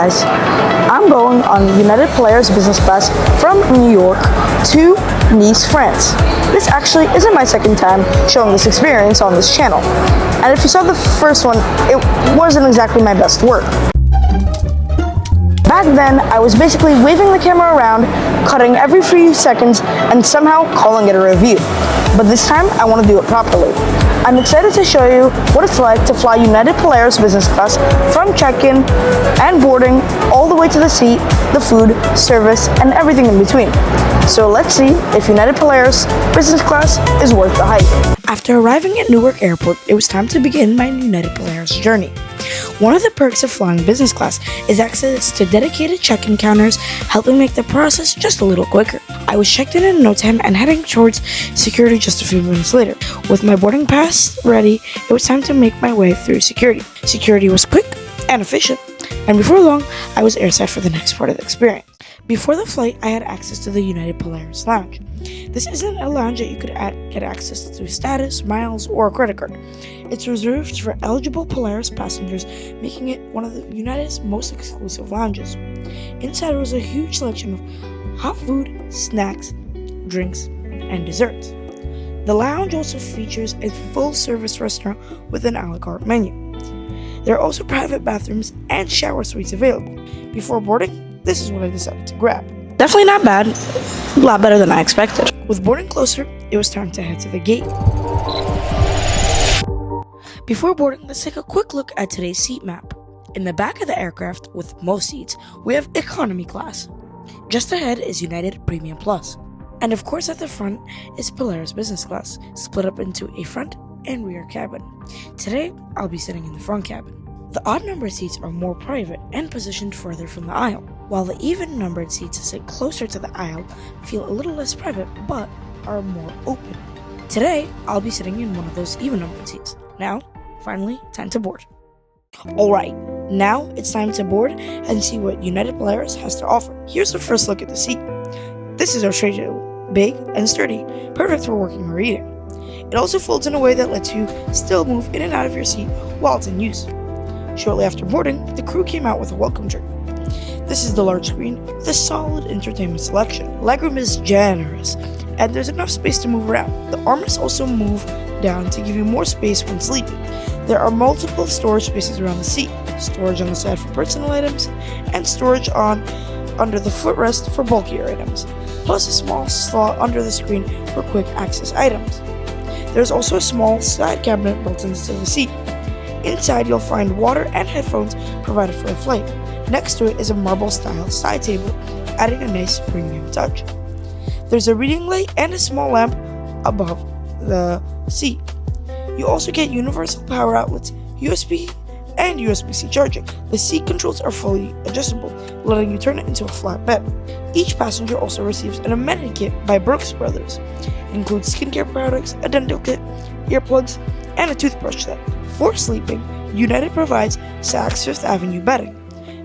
guys, I'm going on United Polaris business class from New York to Nice, France. This actually isn't my second time showing this experience on this channel. And if you saw the first one, it wasn't exactly my best work. Back then, I was basically waving the camera around, cutting every few seconds, and somehow calling it a review. But this time, I want to do it properly. I'm excited to show you what it's like to fly United Polaris business class from check-in and boarding all the way to the seat, the food, service, and everything in between. So let's see if United Polaris business class is worth the hype. After arriving at Newark Airport, it was time to begin my United Polaris journey. One of the perks of flying business class is access to dedicated check-in counters, helping make the process just a little quicker. I was checked in no time and heading towards security just a few minutes later. With my boarding pass ready, it was time to make my way through security. Security was quick and efficient, and before long, I was airside for the next part of the experience. Before the flight, I had access to the United Polaris Lounge. This isn't a lounge that you could get access to through status, miles, or a credit card. It's reserved for eligible Polaris passengers, making it one of the United's most exclusive lounges. Inside was a huge selection of hot food, snacks, drinks, and desserts. The lounge also features a full-service restaurant with an a la carte menu. There are also private bathrooms and shower suites available. Before boarding, this is what I decided to grab. Definitely not bad, a lot better than I expected. With boarding closer, it was time to head to the gate. Before boarding, let's take a quick look at today's seat map. In the back of the aircraft, with most seats, we have economy class. Just ahead is United Premium Plus. And of course at the front is Polaris Business Class, split up into a front and rear cabin. Today, I'll be sitting in the front cabin. The odd-numbered seats are more private and positioned further from the aisle, while the even-numbered seats sit closer to the aisle, feel a little less private, but are more open. Today, I'll be sitting in one of those even-numbered seats. Now, finally, time to board. Alright, now it's time to board and see what United Polaris has to offer. Here's a first look at the seat. This is our tray table, big and sturdy, perfect for working or eating. It also folds in a way that lets you still move in and out of your seat while it's in use. Shortly after boarding, the crew came out with a welcome drink. This is the large screen with a solid entertainment selection. Legroom is generous, and there's enough space to move around. The armrests also move down to give you more space when sleeping. There are multiple storage spaces around the seat, storage on the side for personal items, and storage under the footrest for bulkier items, plus a small slot under the screen for quick access items. There's also a small side cabinet built into the seat. Inside, you'll find water and headphones provided for the flight. Next to it is a marble-style side table, adding a nice premium touch. There's a reading light and a small lamp above the seat. You also get universal power outlets, USB, and USB-C charging. The seat controls are fully adjustable, letting you turn it into a flat bed. Each passenger also receives an amenity kit by Brooks Brothers. It includes skincare products, a dental kit, earplugs, and a toothbrush set. For sleeping, United provides Saks Fifth Avenue bedding.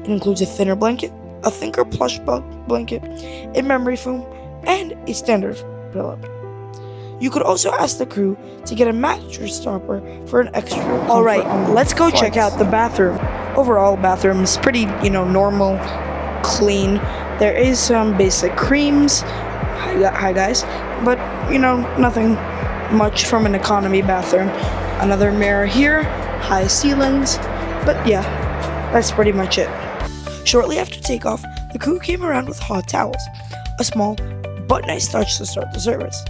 It includes a thinner blanket, a thicker plush blanket, a memory foam, and a standard pillow. You could also ask the crew to get a mattress topper for an extra comfort. Alright, let's go check out the bathroom. Overall, bathroom is pretty, normal, clean. There is some basic creams. Hi guys. But, nothing much from an economy bathroom. Another mirror here, high ceilings, but yeah, that's pretty much it. Shortly after takeoff, the crew came around with hot towels, a small but nice touch to start the service.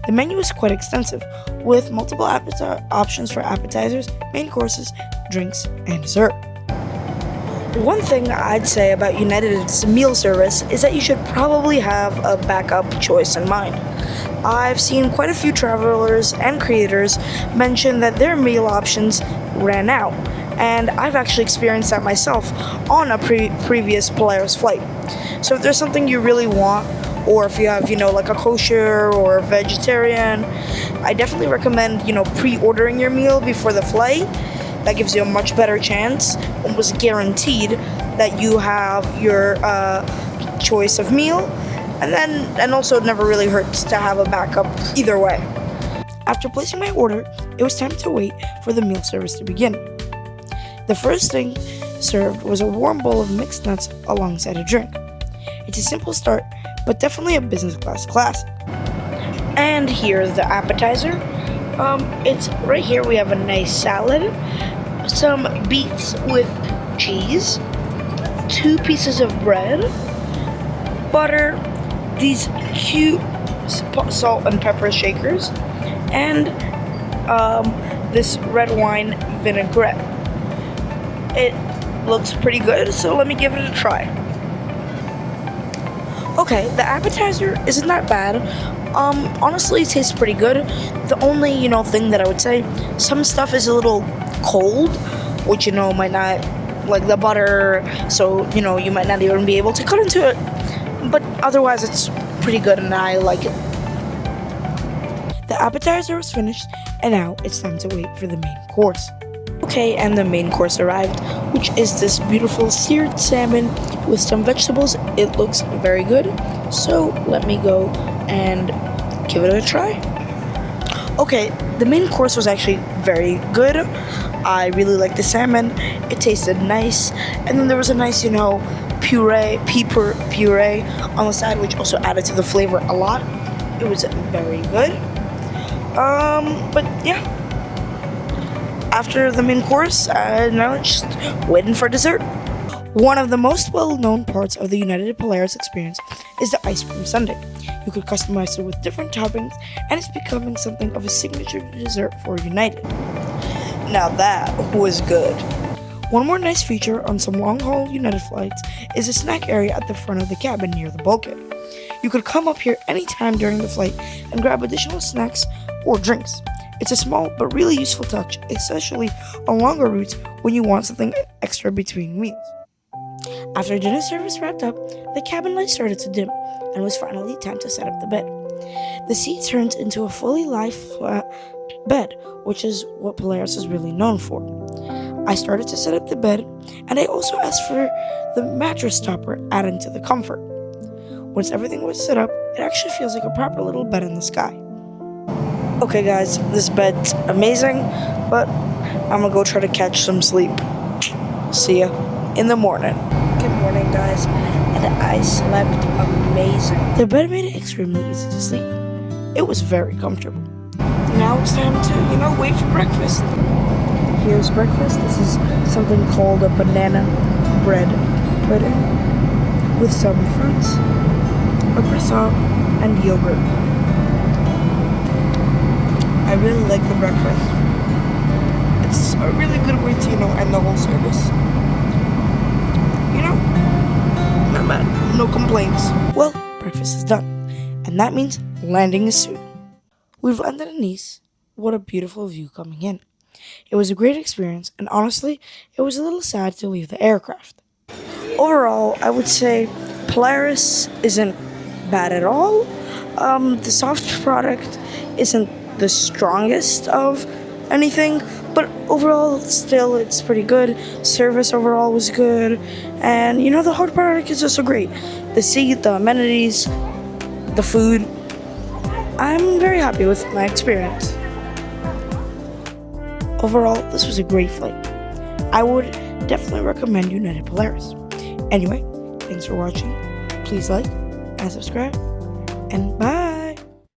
The menu is quite extensive, with multiple options for appetizers, main courses, drinks, and dessert. One thing I'd say about United's meal service is that you should probably have a backup choice in mind. I've seen quite a few travelers and creators mention that their meal options ran out, and I've actually experienced that myself on a previous Polaris flight. So if there's something you really want, or if you have, like a kosher or a vegetarian, I definitely recommend, pre-ordering your meal before the flight. That gives you a much better chance, almost guaranteed, that you have your choice of meal. And also it never really hurts to have a backup either way. After placing my order, it was time to wait for the meal service to begin. The first thing served was a warm bowl of mixed nuts alongside a drink. It's a simple start, but definitely a business class classic. And here's the appetizer. It's right here. We have a nice salad, some beets with cheese, 2 pieces of bread, butter, these cute salt and pepper shakers, and this red wine vinaigrette. It looks pretty good, so let me give it a try. Okay, the appetizer isn't that bad. Honestly, it tastes pretty good. The only, thing that I would say, some stuff is a little cold, which, might not, like the butter, so, you might not even be able to cut into it. But otherwise, it's pretty good, and I like it. The appetizer was finished, and now it's time to wait for the main course. Okay, and the main course arrived, which is this beautiful seared salmon with some vegetables. It looks very good, so let me go and give it a try. Okay, the main course was actually very good. I really liked the salmon. It tasted nice, and then there was a nice, pepper puree on the side, which also added to the flavor a lot. It was very good. But yeah. After the main course, now it's just waiting for dessert. One of the most well-known parts of the United Polaris experience is the ice cream sundae. You could customize it with different toppings, and it's becoming something of a signature dessert for United. Now that was good. One more nice feature on some long-haul United flights is a snack area at the front of the cabin near the bulkhead. You could come up here anytime during the flight and grab additional snacks or drinks. It's a small but really useful touch, especially on longer routes when you want something extra between meals. After dinner service wrapped up, the cabin light started to dim, and it was finally time to set up the bed. The seat turned into a fully live flat bed, which is what Polaris is really known for. I started to set up the bed, and I also asked for the mattress topper, adding to the comfort. Once everything was set up, it actually feels like a proper little bed in the sky. Okay guys, this bed's amazing, but I'm gonna go try to catch some sleep. See ya in the morning. Good morning guys, and I slept amazing. The bed made it extremely easy to sleep. It was very comfortable. Now it's time to, wait for breakfast. Here's breakfast. This is something called a banana bread pudding with some fruits, a croissant, and yogurt. I really like the breakfast. It's a really good way to, end the whole service. Not bad. No complaints. Well, breakfast is done. And that means landing is soon. We've landed in Nice. What a beautiful view coming in. It was a great experience, and honestly, it was a little sad to leave the aircraft. Overall, I would say Polaris isn't bad at all. The soft product isn't the strongest of anything, but overall still it's pretty good. Service overall was good, and the hard product is also great. The seat, the amenities, the food. I'm very happy with my experience. Overall, this was a great flight. I would definitely recommend United Polaris. Anyway, thanks for watching. Please like and subscribe, and bye.